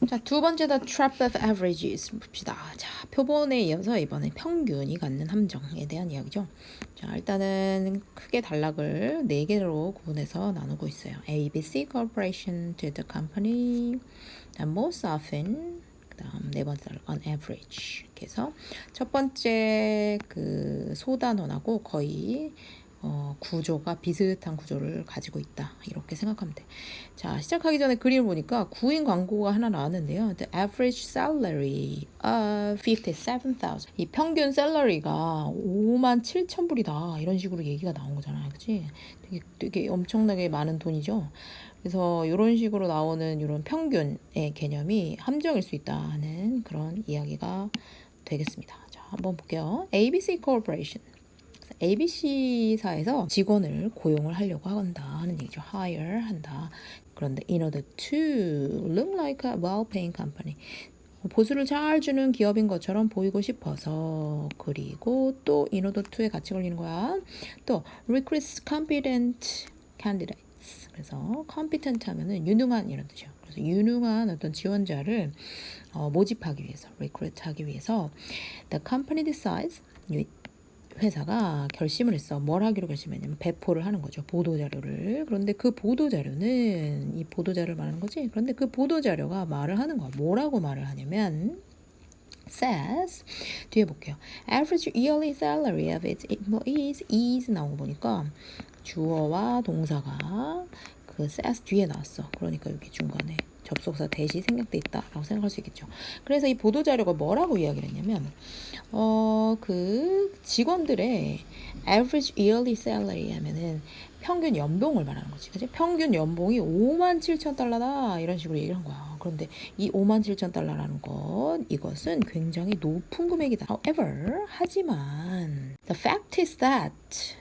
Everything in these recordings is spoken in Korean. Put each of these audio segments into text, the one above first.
자, 두 번째다 trap of averages 봅시다. 자, 표본에 이어서 이번에 평균이 갖는 함정에 대한 이야기죠. 자, 일단은 크게 단락을 4개로 구분해서 나누고 있어요. ABC Corporation to the company, most often, 그다음 네 번째 단락 on average. 이렇게 해서 첫 번째 그 소단원하고 거의 구조가 비슷한 구조를 가지고 있다. 이렇게 생각하면 돼. 자, 시작하기 전에 그림을 보니까 구인 광고가 하나 나왔는데요. The average salary of 57,000. 이 평균 샐러리가 57,000불이다. 이런 식으로 얘기가 나온 거잖아요. 그치? 되게 엄청나게 많은 돈이죠. 그래서 이런 식으로 나오는 이런 평균의 개념이 함정일 수 있다 하는 그런 이야기가 되겠습니다. 자, 한번 볼게요. ABC Corporation. ABC사에서 직원을 고용을 하려고 한다 하는 얘기죠. hire 한다. 그런데 in order to look like a well-paying company. 보수를 잘 주는 기업인 것처럼 보이고 싶어서 그리고 또 in order to에 같이 걸리는 거야. 또 recruit competent candidates. 그래서 competent 하면은 유능한 이런 뜻이요. 그래서 유능한 어떤 지원자를 모집하기 위해서 recruit 하기 위해서 the company decides 회사가 결심을 했어. 뭘 하기로 결심했냐면 배포를 하는 거죠. 보도자료를. 그런데 그 보도자료는 이 보도자료를 말하는 거지. 그런데 그 보도자료가 말을 하는 거야. 뭐라고 말을 하냐면 says 뒤에 볼게요. Average yearly salary of its employees is 나온 거 보니까 주어와 동사가 그 says 뒤에 나왔어. 그러니까 여기 중간에 접속사 대시 생략돼 있다라고 생각할 수 있겠죠. 그래서 이 보도자료가 뭐라고 이야기를 했냐면 그 직원들의 average yearly salary 하면은 평균 연봉을 말하는 거지. 그치? 평균 연봉이 57,000달러다. 이런 식으로 얘기를 한 거야. 그런데 이 57,000달러라는 것, 이것은 굉장히 높은 금액이다. However, 하지만 the fact is that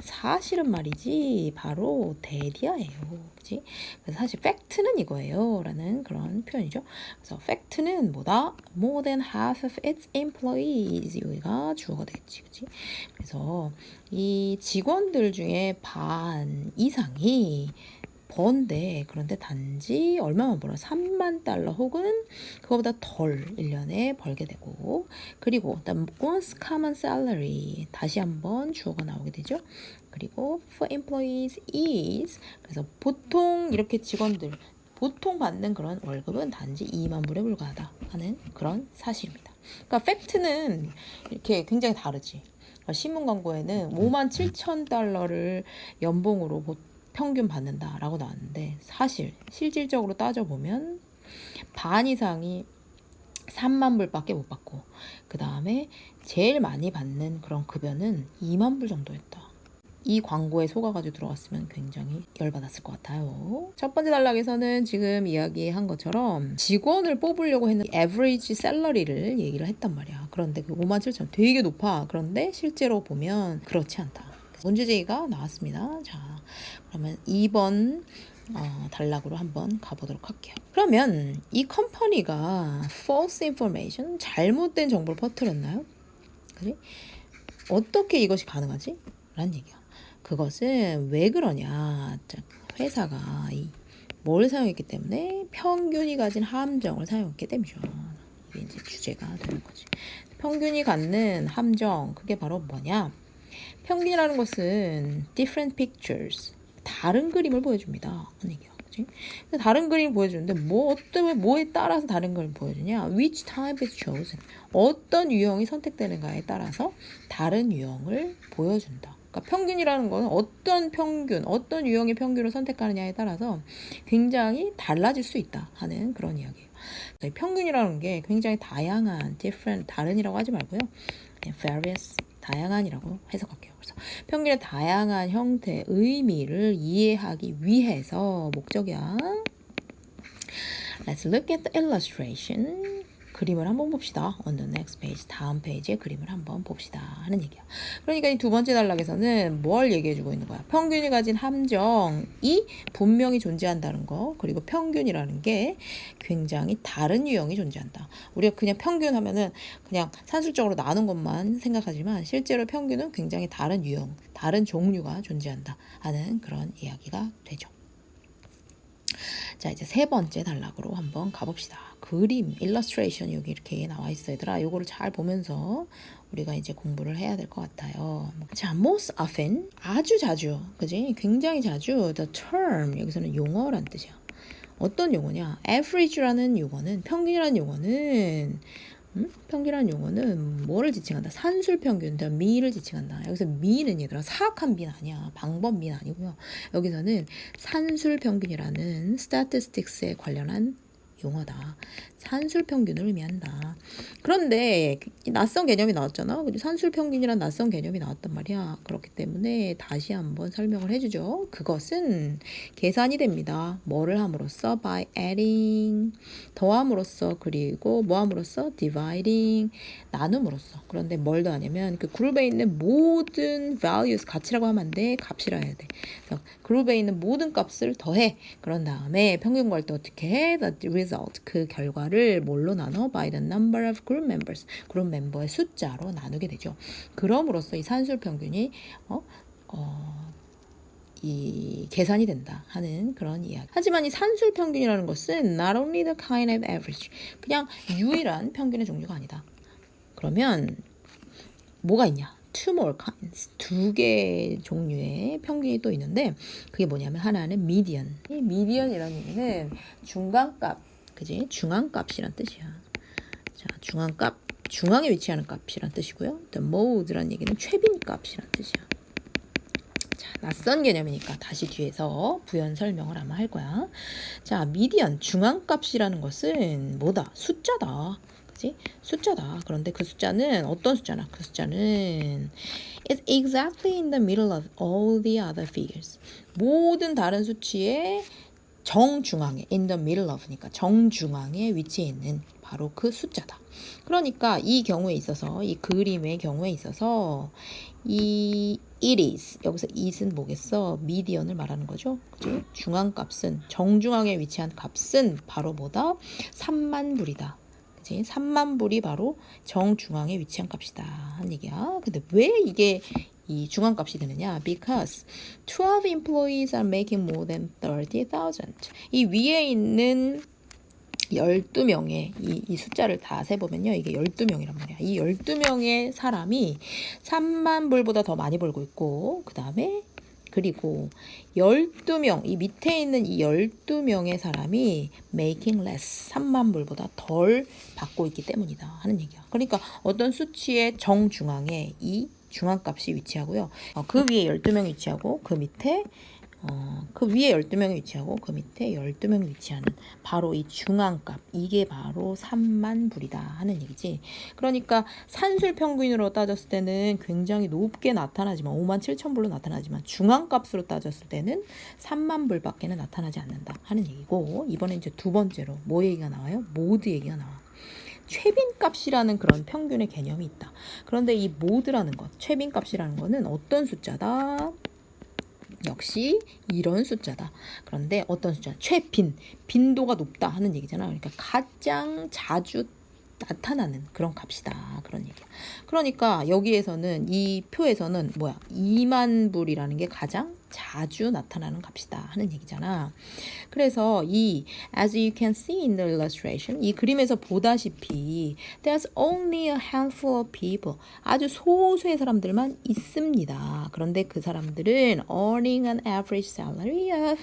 사실은 말이지 바로 대디아예요. 그치? 그래서 사실 팩트는 이거예요. 라는 그런 표현이죠. 그래서 팩트는 뭐다? More than half of its employees. 여기가 주어가 되겠지. 그치? 그래서 이 직원들 중에 반 이상이 번데 그런데 단지 얼마만 벌어? 3만 달러 혹은 그거보다 덜 1년에 벌게 되고 그리고 the most common salary 다시 한번 주어가 나오게 되죠. 그리고 for employees is 그래서 보통 이렇게 직원들 보통 받는 그런 월급은 단지 2만 불에 불과하다 하는 그런 사실입니다. 그러니까 팩트는 이렇게 굉장히 다르지. 신문 광고에는 57,000달러를 연봉으로 평균 받는다라고 나왔는데 사실 실질적으로 따져보면 반 이상이 3만 불밖에 못 받고 그 다음에 제일 많이 받는 그런 급여는 2만 불 정도였다. 이 광고에 속아가지고 들어갔으면 굉장히 열받았을 것 같아요. 첫 번째 단락에서는 지금 이야기한 것처럼 직원을 뽑으려고 했는 average salary를 얘기를 했단 말이야. 그런데 그 57,000 되게 높아. 그런데 실제로 보면 그렇지 않다. 문제제기가 나왔습니다. 자, 그러면 2번 단락으로 한번 가보도록 할게요. 그러면 이 컴퍼니가 false information, 잘못된 정보를 퍼뜨렸나요? 그래? 어떻게 이것이 가능하지? 라는 얘기야. 그것은 왜 그러냐? 회사가 뭘 사용했기 때문에 평균이 가진 함정을 사용했기 때문이죠. 이게 이제 주제가 되는 거지. 평균이 갖는 함정, 그게 바로 뭐냐? 평균이라는 것은 different pictures, 다른 그림을 보여줍니다. 하는 얘기야. 그치? 다른 그림을 보여주는데 뭐에 따라서 다른 걸 보여주냐? Which type is chosen? 어떤 유형이 선택되는가에 따라서 다른 유형을 보여준다. 그러니까 평균이라는 것은 어떤 평균, 어떤 유형의 평균을 선택하느냐에 따라서 굉장히 달라질 수 있다 하는 그런 이야기예요. 평균이라는 게 굉장히 다양한, different, 다른이라고 하지 말고요. various, 다양한이라고 해석할게요. 그래서 평균의 다양한 형태, 의미를 이해하기 위해서 목적이야. Let's look at the illustration. 그림을 한번 봅시다. On the next page, 다음 페이지의 그림을 한번 봅시다 하는 얘기야. 그러니까 이 두 번째 단락에서는 뭘 얘기해주고 있는 거야? 평균이 가진 함정이 분명히 존재한다는 거, 그리고 평균이라는 게 굉장히 다른 유형이 존재한다. 우리가 그냥 평균 하면은 그냥 산술적으로 나눈 것만 생각하지만 실제로 평균은 굉장히 다른 유형, 다른 종류가 존재한다 하는 그런 이야기가 되죠. 자, 이제 세 번째 단락으로 한번 가봅시다. 그림, illustration 여기 이렇게 나와 있어 얘들아. 요거를 잘 보면서 우리가 이제 공부를 해야 될 것 같아요. 자, most often 아주 자주, 그지? 굉장히 자주 the term 여기서는 용어란 뜻이야. 어떤 용어냐? average라는 용어는 평균이라는 용어는 평균이라는 용어는 뭐를 지칭한다? 산술 평균, 미를 지칭한다. 여기서 미는 얘들아 사악한 미는 아니야. 방법 미는 아니고요. 여기서는 산술 평균이라는 statistics에 관련한 용어다. 산술 평균을 의미한다. 그런데 낯선 개념이 나왔잖아. 산술 평균이란 낯선 개념이 나왔단 말이야. 그렇기 때문에 다시 한번 설명을 해주죠. 그것은 계산이 됩니다. 뭐를 함으로써? by adding, 더함으로써, 그리고 뭐 함으로써? dividing, 나눔으로써. 그런데 뭘 더하냐면 그 그룹에 있는 모든 values, 가치라고 하면 안 돼. 값이라 해야 돼. 그래서 그룹에 있는 모든 값을 더해. 그런 다음에 평균 구할 때 어떻게 해? The result, 그 결과를 뭘로 나눠? By the number of group members, 그룹 멤버의 숫자로 나누게 되죠. 그럼으로써 이 산술 평균이 이 계산이 된다 하는 그런 이야기. 하지만 이 산술 평균이라는 것은 not only the kind of average, 그냥 유일한 평균의 종류가 아니다. 그러면 뭐가 있냐? Two more kinds, 두 개의 종류의 평균이 또 있는데 그게 뭐냐면 하나는 median. 이 median이라는 얘기는 중간값, 그지? 중앙값이란 뜻이야. 자, 중앙값, 중앙에 위치하는 값이란 뜻이고요. The mode라는 얘기는 최빈값이란 뜻이야. 자, 낯선 개념이니까 다시 뒤에서 부연 설명을 아마 할 거야. 자, median, 중앙값이라는 것은 뭐다? 숫자다. 그치? 숫자다. 그런데 그 숫자는 어떤 숫자나? 그 숫자는 is exactly in the middle of all the other figures. 모든 다른 수치의 정중앙에, in the middle of니까 정중앙에 위치해 있는 바로 그 숫자다. 그러니까 이 경우에 있어서, 이 그림의 경우에 있어서 이 it is, 여기서 it은 뭐겠어? 미디언을 말하는 거죠. 그죠? 중앙값은, 정중앙에 위치한 값은 바로 뭐다? 3만 불이다. 3만 불이 바로 정중앙에 위치한 값이다 하는 얘기야. 근데 왜 이게 이 중앙값이 되느냐? Because 12 employees are making more than 30,000. 이 위에 있는 12명의 이 숫자를 다 세보면요. 이게 12명이란 말이야. 이 12명의 사람이 3만 불보다 더 많이 벌고 있고, 그 다음에 그리고 12명, 이 밑에 있는 이 12명의 사람이 making less, 3만 불보다 덜 받고 있기 때문이다 하는 얘기야. 그러니까 어떤 수치의 정중앙에 이 중앙값이 위치하고요. 그 위에 12명이 위치하고 그 밑에 그 위에 12명이 위치하고 그 밑에 12명이 위치하는 바로 이 중앙값, 이게 바로 3만 불이다 하는 얘기지. 그러니까 산술 평균으로 따졌을 때는 굉장히 높게 나타나지만 5만 7천 불로 나타나지만 중앙값으로 따졌을 때는 3만 불밖에는 나타나지 않는다 하는 얘기고, 이번에 이제 두 번째로 뭐 얘기가 나와요? 모드 얘기가 나와. 최빈값이라는 그런 평균의 개념이 있다. 그런데 이 모드라는 것, 최빈값이라는 거는 어떤 숫자다? 역시 이런 숫자다. 그런데 어떤 숫자? 최빈, 빈도가 높다 하는 얘기잖아. 그러니까 가장 자주 나타나는 그런 값이다. 그런 얘기야. 그러니까 여기에서는 이 표에서는 뭐야? 2만 불이라는 게 가장 자주 나타나는 값이다 하는 얘기잖아. 그래서 이 as you can see in the illustration, 이 그림에서 보다시피 there's only a handful of people, 아주 소수의 사람들만 있습니다. 그런데 그 사람들은 earning an average salary of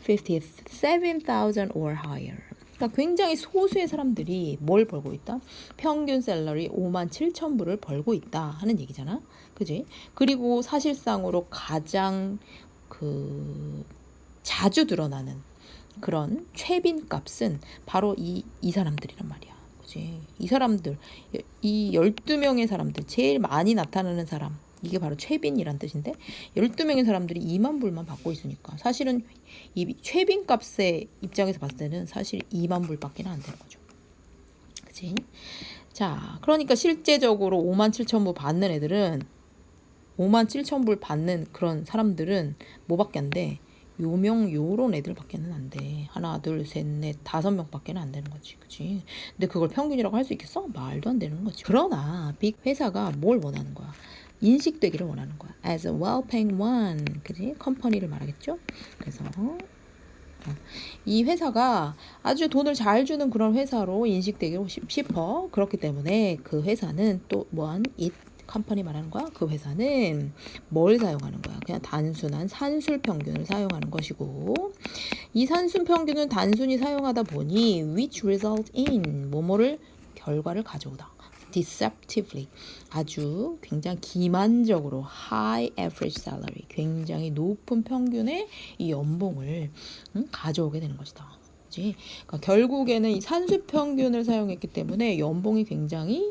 57,000 or higher. 그러니까 굉장히 소수의 사람들이 뭘 벌고 있다? 평균 셀러리 5만 7천 불을 벌고 있다 하는 얘기잖아. 그지? 그리고 사실상으로 가장 자주 드러나는 그런 최빈 값은 바로 이 사람들이란 말이야. 그지? 이 사람들, 이 12명의 사람들, 제일 많이 나타나는 사람, 이게 바로 최빈이란 뜻인데 12명의 사람들이 2만 불만 받고 있으니까 사실은 이 최빈 값의 입장에서 봤을 때는 사실 2만 불밖에 안 되는 거죠. 그치? 자, 그러니까 실제적으로 5만 7천 불 받는 애들은 5만 7천 불 받는 그런 사람들은 뭐밖에 안 돼? 요런 애들밖에는 안 돼. 하나, 둘, 셋, 넷, 5명밖에는 안 되는 거지. 그치? 근데 그걸 평균이라고 할 수 있겠어? 말도 안 되는 거지. 그러나 빅 회사가 뭘 원하는 거야? 인식되기를 원하는 거야. As a well-paying one, 그지? 컴퍼니를 말하겠죠? 그래서 이 회사가 아주 돈을 잘 주는 그런 회사로 인식되기 싶어. 그렇기 때문에 그 회사는 또 뭐한 이 컴퍼니 말하는 거야? 그 회사는 뭘 사용하는 거야? 그냥 단순한 산술 평균을 사용하는 것이고, 이 산술 평균은 단순히 사용하다 보니 which result in 뭐뭐를 결과를 가져오다. deceptively 아주 굉장히 기만적으로 high average salary 굉장히 높은 평균의 이 연봉을 가져오게 되는 것이다. 그치? 그러니까 결국에는 이 산수 평균을 사용했기 때문에 연봉이 굉장히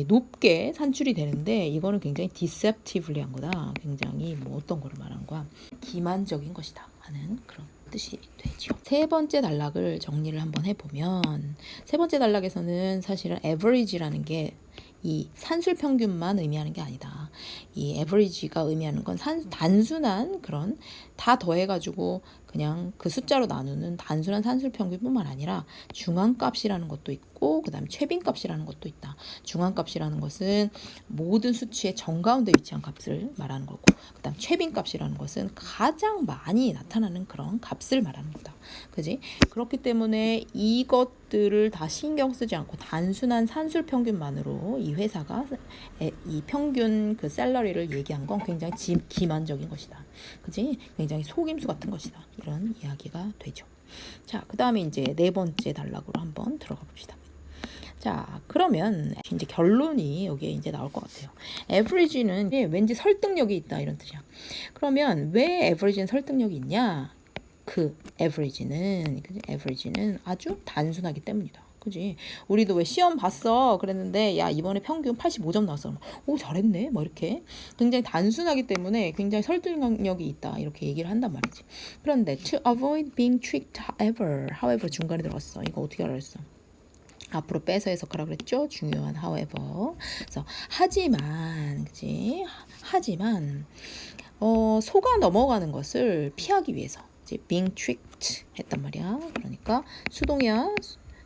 높게 산출이 되는데 이거는 굉장히 deceptively 한 거다. 굉장히 뭐 어떤 거를 말하는 거야? 기만적인 것이다 하는 그런 뜻이 되죠. 세 번째 단락을 정리를 한번 해보면 세 번째 단락에서는 사실은 average라는 게 이 산술 평균만 의미하는 게 아니다. 이 average가 의미하는 건 단순한 그런 다 더해가지고 그냥 그 숫자로 나누는 단순한 산술 평균뿐만 아니라 중앙값이라는 것도 있고 그 다음에 최빈값이라는 것도 있다. 중앙값이라는 것은 모든 수치의 정가운데 위치한 값을 말하는 거고 그 다음 최빈값이라는 것은 가장 많이 나타나는 그런 값을 말하는 거다. 그지? 그렇기 때문에 이것들을 다 신경 쓰지 않고 단순한 산술 평균만으로 이 회사가 이 평균 그 샐러리를 얘기한 건 굉장히 기만적인 것이다. 그지? 굉장히 속임수 같은 것이다. 이런 이야기가 되죠. 자, 그 다음에 이제 네 번째 단락으로 한번 들어가 봅시다. 자, 그러면 이제 결론이 여기에 이제 나올 것 같아요. average는 왠지 설득력이 있다 이런 뜻이야. 그러면 왜 average는 설득력이 있냐? 그 average는 아주 단순하기 때문이다. 그지? 우리도 왜 시험 봤어 그랬는데 야 이번에 평균 85점 나왔어. 오 잘했네. 뭐 이렇게 굉장히 단순하기 때문에 굉장히 설득력이 있다 이렇게 얘기를 한단 말이지. 그런데 to avoid being tricked however 중간에 들어갔어. 이거 어떻게 알았어? 앞으로 빼서 해석하라고 그랬죠. 중요한 however. 그래서 하지만 그지? 하지만 속아 넘어가는 것을 피하기 위해서 이제 being tricked 했단 말이야. 그러니까 수동이야.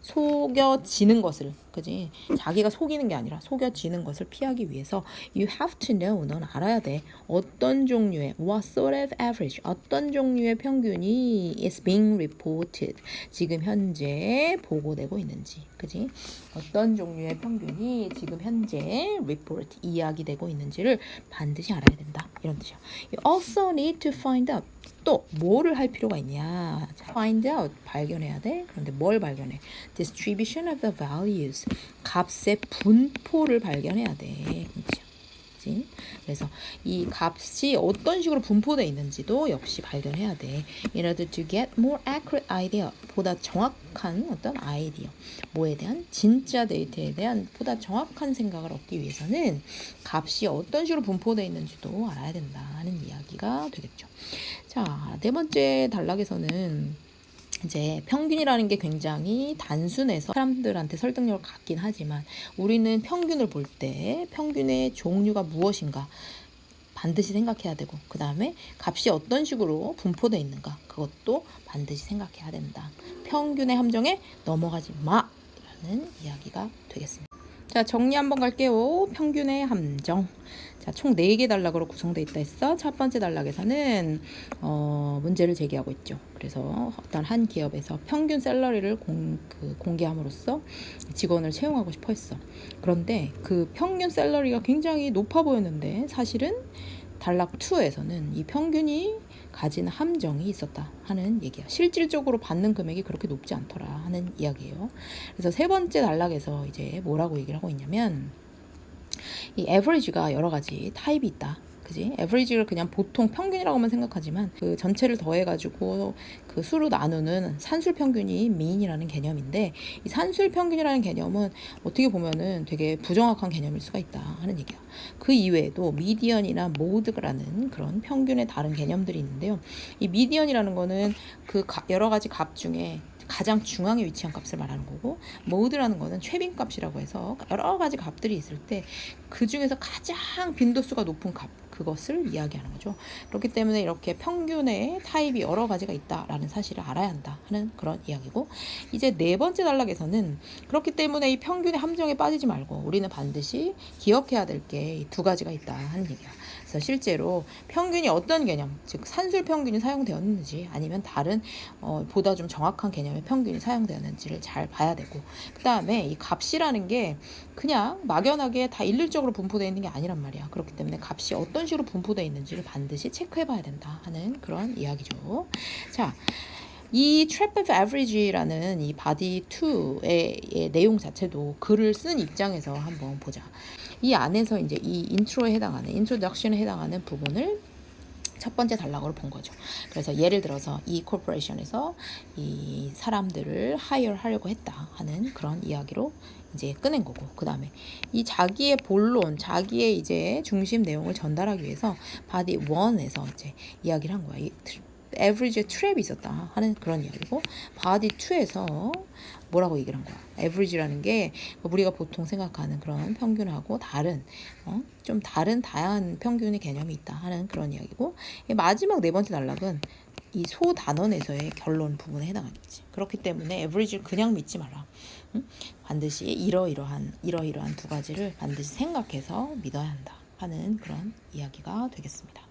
속여지는 것을 그지 자기가 속이는 게 아니라 속여지는 것을 피하기 위해서 you have to know 넌 알아야 돼 어떤 종류의 what sort of average 어떤 종류의 평균이 is being reported 지금 현재 보고되고 있는지 그지 어떤 종류의 평균이 지금 현재 report 이야기되고 있는지를 반드시 알아야 된다 이런 뜻이야. You also need to find out 또 뭐를 할 필요가 있냐? Find out 발견해야 돼. 그런데 뭘 발견해? Distribution of the values 값의 분포를 발견해야 돼. 그렇지? 그래서 이 값이 어떤 식으로 분포되어 있는지도 역시 발견해야 돼. In order to get more accurate idea 보다 정확한 어떤 아이디어 뭐에 대한 진짜 데이터에 대한 보다 정확한 생각을 얻기 위해서는 값이 어떤 식으로 분포되어 있는지도 알아야 된다는 이야기가 되겠죠. 자, 네 번째 단락에서는 이제 평균이라는 게 굉장히 단순해서 사람들한테 설득력을 갖긴 하지만 우리는 평균을 볼 때 평균의 종류가 무엇인가 반드시 생각해야 되고 그 다음에 값이 어떤 식으로 분포되어 있는가 그것도 반드시 생각해야 된다. 평균의 함정에 넘어가지 마! 라는 이야기가 되겠습니다. 자, 정리 한번 갈게요. 평균의 함정. 자, 총 4개 단락으로 구성되어 있다 했어. 첫 번째 단락에서는 문제를 제기하고 있죠. 그래서 어떤 한 기업에서 평균 샐러리를 공개함으로써 직원을 채용하고 싶어 했어. 그런데 그 평균 샐러리가 굉장히 높아 보였는데 사실은 단락 2에서는 이 평균이 가진 함정이 있었다 하는 얘기야. 실질적으로 받는 금액이 그렇게 높지 않더라 하는 이야기예요. 그래서 세 번째 단락에서 이제 뭐라고 얘기를 하고 있냐면 이 average가 여러 가지 타입이 있다. 그지? average를 그냥 보통 평균이라고만 생각하지만 그 전체를 더해가지고 그 수로 나누는 산술 평균이 mean이라는 개념인데 이 산술 평균이라는 개념은 어떻게 보면은 되게 부정확한 개념일 수가 있다 하는 얘기야. 그 이외에도 미디언이나 모드라는 그런 평균의 다른 개념들이 있는데요. 이 미디언이라는 거는 그 여러 가지 값 중에 가장 중앙에 위치한 값을 말하는 거고 모드라는 거는 최빈값이라고 해서 여러 가지 값들이 있을 때 그 중에서 가장 빈도수가 높은 값 그것을 이야기하는 거죠. 그렇기 때문에 이렇게 평균의 타입이 여러 가지가 있다라는 사실을 알아야 한다 하는 그런 이야기고, 이제 네 번째 단락에서는 그렇기 때문에 이 평균의 함정에 빠지지 말고 우리는 반드시 기억해야 될 게 두 가지가 있다 하는 얘기야. 그래서 실제로 평균이 어떤 개념, 즉 산술 평균이 사용되었는지 아니면 다른 보다 좀 정확한 개념의 평균이 사용되었는지를 잘 봐야 되고, 그 다음에 이 값이라는 게 그냥 막연하게 다 일률적으로 분포되어 있는 게 아니란 말이야. 그렇기 때문에 값이 어떤 식으로 분포되어 있는지를 반드시 체크해 봐야 된다 하는 그런 이야기죠. 자, 이 Trap of Average라는 이 Body 2의 내용 자체도 글을 쓴 입장에서 한번 보자. 이 안에서 이제 이 인트로에 해당하는, 인트로덕션에 해당하는 부분을 첫 번째 단락으로 본 거죠. 그래서 예를 들어서 이 코퍼레이션에서 이 사람들을 하이어 하려고 했다 하는 그런 이야기로 이제 꺼낸 거고, 그 다음에 이 자기의 본론, 자기의 이제 중심 내용을 전달하기 위해서 바디 1에서 이제 이야기를 한 거야. 이 에브리지에 트랩이 있었다 하는 그런 이야기고, 바디 2에서 뭐라고 얘기를 한 거야. 에브리지라는 게 우리가 보통 생각하는 그런 평균하고 다른 좀 다른 다양한 평균의 개념이 있다 하는 그런 이야기고, 마지막 네 번째 단락은 이 소단원에서의 결론 부분에 해당하겠지. 그렇기 때문에 에브리지를 그냥 믿지 마라. 반드시 이러이러한 두 가지를 반드시 생각해서 믿어야 한다 하는 그런 이야기가 되겠습니다.